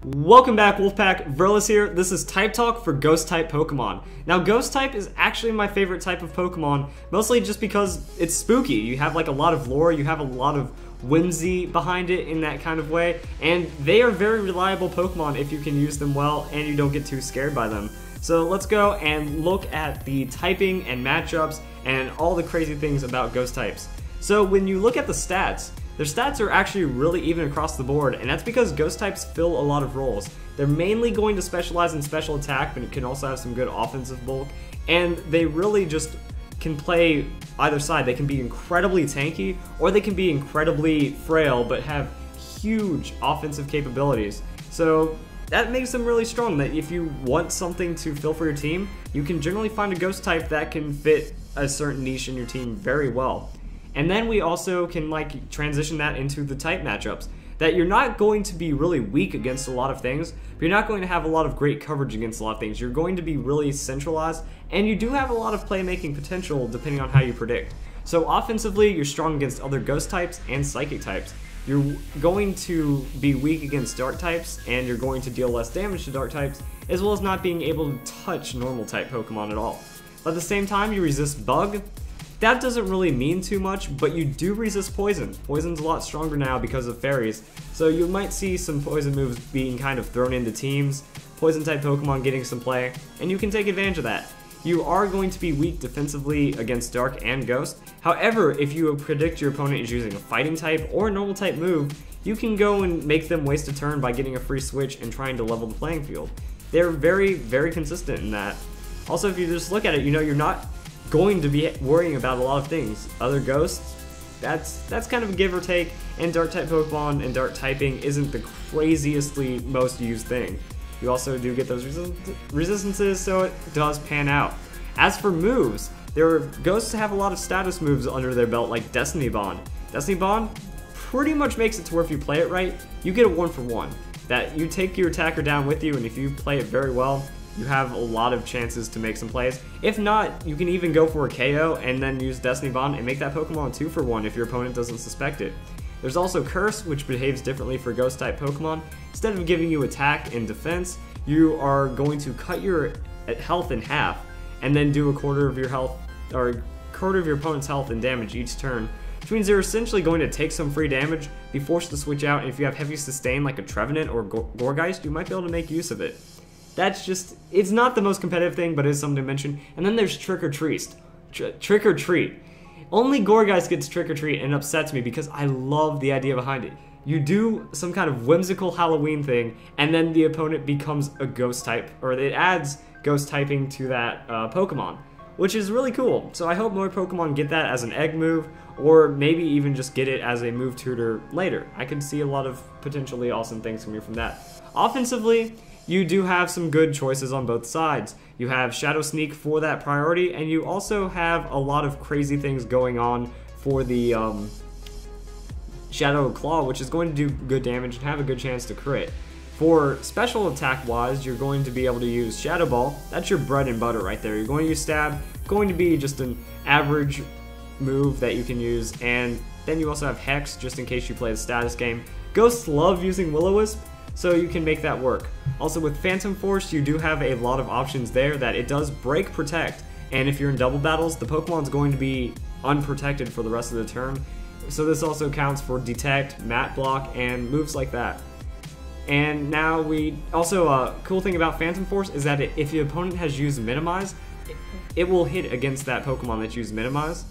Welcome back, Wolfpack. Verlis here. This is Type Talk for Ghost type Pokemon. Now, Ghost type is actually my favorite type of Pokemon, mostly just because it's spooky. You have like a lot of lore, you have a lot of whimsy behind it in that kind of way, and they are very reliable Pokemon if you can use them well and you don't get too scared by them. So let's go and look at the typing and matchups and all the crazy things about Ghost types. So when you look at the stats, their stats are actually really even across the board, and that's because Ghost types fill a lot of roles. They're mainly going to specialize in special attack, but it can also have some good offensive bulk, and they really just can play either side. They can be incredibly tanky, or they can be incredibly frail, but have huge offensive capabilities. So that makes them really strong, that if you want something to fill for your team, you can generally find a Ghost type that can fit a certain niche in your team very well. And then we also can transition that into the type matchups, that you're not going to be really weak against a lot of things, but you're not going to have a lot of great coverage against a lot of things. You're going to be really centralized, and you do have a lot of playmaking potential depending on how you predict. So offensively, you're strong against other Ghost types and Psychic types. You're going to be weak against Dark types, and you're going to deal less damage to Dark types, as well as not being able to touch normal type Pokemon at all. But at the same time, you resist Bug. That doesn't really mean too much, but you do resist Poison. Poison's a lot stronger now because of fairies, so you might see some Poison moves being kind of thrown into teams, Poison type Pokemon getting some play, and you can take advantage of that. You are going to be weak defensively against Dark and Ghost. However, if you predict your opponent is using a Fighting type or a Normal type move, you can go and make them waste a turn by getting a free switch and trying to level the playing field. They're very, very consistent in that. Also, if you just look at it, you know you're not going to be worrying about a lot of things. Other Ghosts, that's kind of a give or take, and Dark type Pokemon and Dark typing isn't the craziestly most used thing. You also do get those resistances, so it does pan out. As for moves, there are Ghosts have a lot of status moves under their belt, like Destiny Bond. Destiny Bond pretty much makes it to where if you play it right, you get a 1-for-1. That you take your attacker down with you, and if you play it very well, you have a lot of chances to make some plays. If not, you can even go for a KO and then use Destiny Bond and make that Pokemon 2-for-1 if your opponent doesn't suspect it. There's also Curse, which behaves differently for Ghost type Pokemon. Instead of giving you attack and defense, you are going to cut your health in half and then do a quarter of your health, or a quarter of your opponent's health and damage each turn, which means you're essentially going to take some free damage, be forced to switch out, and if you have heavy sustain like a Trevenant or Gourgeist, you might be able to make use of it. That's just, it's not the most competitive thing, but it is something to mention. And then there's Trick or Treat. Trick or Treat. Only Gourgeist gets Trick or Treat, and it upsets me because I love the idea behind it. You do some kind of whimsical Halloween thing, and then the opponent becomes a Ghost type, or it adds Ghost typing to that Pokemon, which is really cool. So I hope more Pokemon get that as an egg move, or maybe even just get it as a move tutor later. I could see a lot of potentially awesome things coming from that. Offensively, you do have some good choices on both sides. You have Shadow Sneak for that priority, and you also have a lot of crazy things going on for the Shadow Claw, which is going to do good damage and have a good chance to crit. For special attack wise, you're going to be able to use Shadow Ball. That's your bread and butter right there. You're going to use Stab, going to be just an average move that you can use, and then you also have Hex, just in case you play the status game. Ghosts love using Will-O-Wisp, so you can make that work. Also with Phantom Force, you do have a lot of options there that it does break protect, and if you're in double battles, the Pokemon's going to be unprotected for the rest of the turn. So this also counts for detect, mat block, and moves like that. And now we also, cool thing about Phantom Force is that if your opponent has used Minimize, it will hit against that Pokemon that used Minimize,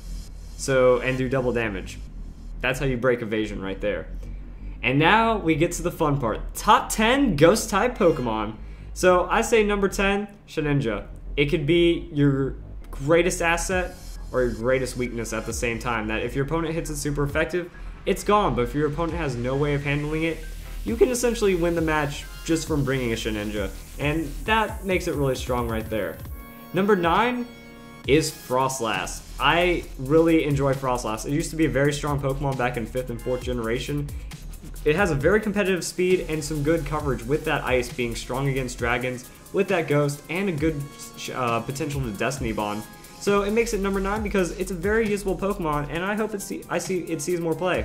so, and do double damage. That's how you break evasion right there. And now we get to the fun part. Top 10 Ghost type Pokemon. So I say number 10, Shedinja. It could be your greatest asset or your greatest weakness at the same time. That if your opponent hits it super effective, it's gone. But if your opponent has no way of handling it, you can essentially win the match just from bringing a Shedinja. And that makes it really strong right there. Number 9 is Frostlass. I really enjoy Frostlass. It used to be a very strong Pokemon back in 5th and 4th generation. It has a very competitive speed and some good coverage with that Ice being strong against dragons, with that Ghost, and a good potential to Destiny Bond. So it makes it number 9 because it's a very usable Pokemon, and I hope it sees more play.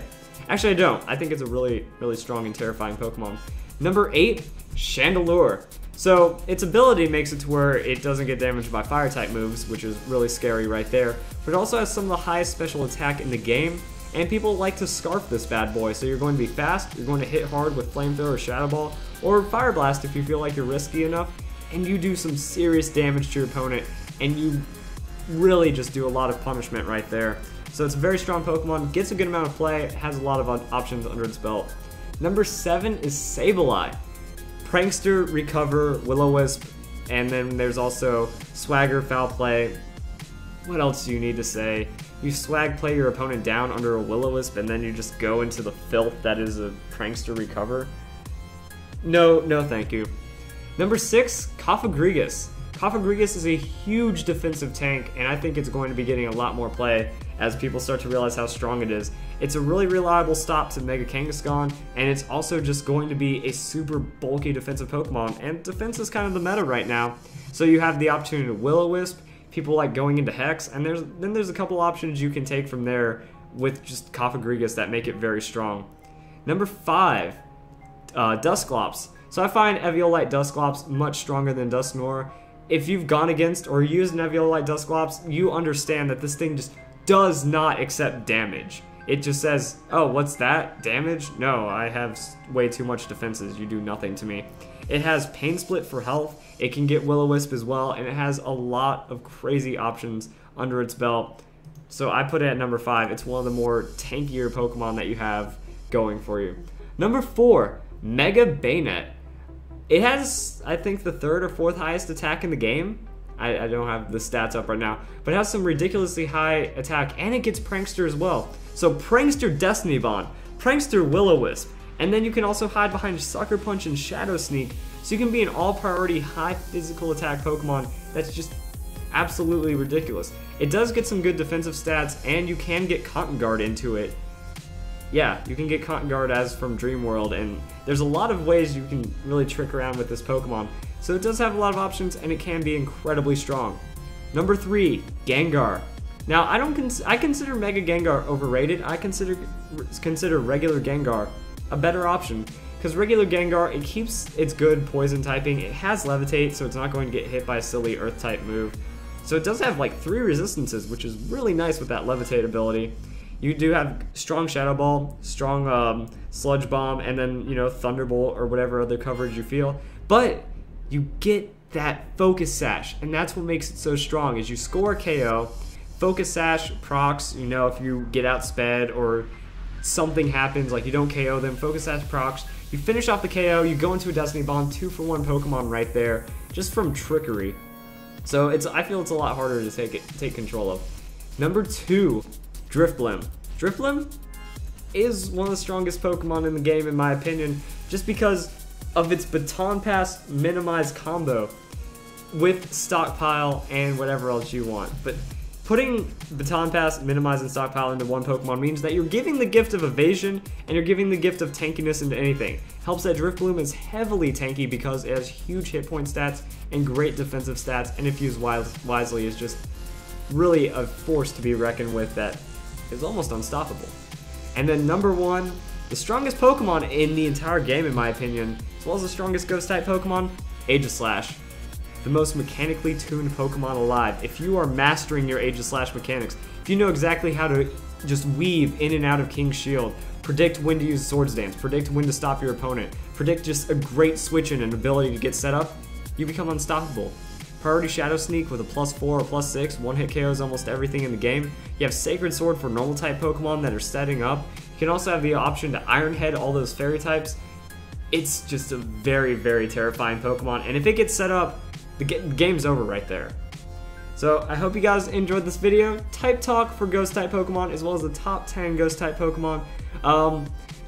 Actually, I don't. I think it's a really, really strong and terrifying Pokemon. Number 8 Chandelure. So its ability makes it to where it doesn't get damaged by fire type moves, which is really scary right there, but it also has some of the highest special attack in the game, and people like to scarf this bad boy. So you're going to be fast, you're going to hit hard with Flamethrower or Shadow Ball, or Fire Blast if you feel like you're risky enough, and you do some serious damage to your opponent, and you really just do a lot of punishment right there. So it's a very strong Pokemon, gets a good amount of play, has a lot of options under its belt. Number 7 is Sableye. Prankster, Recover, Will-O-Wisp, and then there's also Swagger, Foul Play. What else do you need to say? You swag play your opponent down under a Will-O-Wisp, and then you just go into the filth that is a Prankster Recover. No thank you. Number 6, Cofagrigus. Cofagrigus is a huge defensive tank, and I think it's going to be getting a lot more play as people start to realize how strong it is. It's a really reliable stop to Mega Kangaskhan, and it's also just going to be a super bulky defensive Pokemon, and defense is kind of the meta right now. So you have the opportunity to Will-O-Wisp, people like going into Hex, and then there's a couple options you can take from there with just Cofagrigus that make it very strong. Number 5, Dusclops. So I find Eviolite Dusclops much stronger than Dusknoir. If you've gone against or used an Eviolite Dusclops, you understand that this thing just does not accept damage. It just says, oh, what's that? Damage? No, I have way too much defenses. You do nothing to me. It has Pain Split for health. It can get Will-O-Wisp as well, and it has a lot of crazy options under its belt. So I put it at number 5. It's one of the more tankier Pokemon that you have going for you. Number 4, Mega Bayonet. It has, I think, the 3rd or 4th highest attack in the game. I don't have the stats up right now, but it has some ridiculously high attack, and it gets Prankster as well. So Prankster Destiny Bond, Prankster Will-O-Wisp, and then you can also hide behind Sucker Punch and Shadow Sneak, so you can be an all-priority high physical attack Pokemon that's just absolutely ridiculous. It does get some good defensive stats, and you can get Cotton Guard into it. Yeah, you can get Cotton Guard as from Dream World, and there's a lot of ways you can really trick around with this Pokemon. So it does have a lot of options, and it can be incredibly strong. Number 3, Gengar. Now, I consider Mega Gengar overrated. I consider regular Gengar a better option, because regular Gengar, it keeps its good poison typing. It has Levitate, so it's not going to get hit by a silly Earth type move. So it does have like 3 resistances, which is really nice with that Levitate ability. You do have strong Shadow Ball, strong Sludge Bomb, and then, you know, Thunderbolt or whatever other coverage you feel. But you get that Focus Sash, and that's what makes it so strong. Is you score a KO, Focus Sash procs, you know, if you get outsped or something happens, like you don't KO them, Focus Sash procs, you finish off the KO, you go into a Destiny Bond, 2-for-1 Pokemon right there, just from trickery. So I feel it's a lot harder to take control of. Number 2, Drifblim. Drifblim is one of the strongest Pokemon in the game, in my opinion, just because of its Baton Pass minimized combo with Stockpile and whatever else you want. But putting Baton Pass, minimize, and Stockpile into one Pokemon means that you're giving the gift of evasion and you're giving the gift of tankiness into anything. Helps that Drifblim is heavily tanky because it has huge hit point stats and great defensive stats, and if used wisely is just really a force to be reckoned with that is almost unstoppable. And then number 1, the strongest Pokemon in the entire game, in my opinion, as well as the strongest Ghost-type Pokemon, Aegislash. The most mechanically tuned Pokemon alive. If you are mastering your Aegislash mechanics, if you know exactly how to just weave in and out of King's Shield, predict when to use Swords Dance, predict when to stop your opponent, predict just a great switch-in and ability to get set up, you become unstoppable. Priority Shadow Sneak with a +4 or +6, one-hit KOs almost everything in the game. You have Sacred Sword for normal-type Pokemon that are setting up. You can also have the option to Iron Head all those fairy types. It's just a very, very terrifying Pokemon, and if it gets set up, the game's over right there. So I hope you guys enjoyed this video. Type talk for Ghost-type Pokemon, as well as the top 10 Ghost-type Pokemon.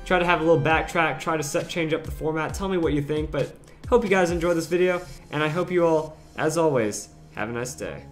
Try to have a little backtrack, try to change up the format. Tell me what you think, but hope you guys enjoyed this video, and I hope you all, as always, have a nice day.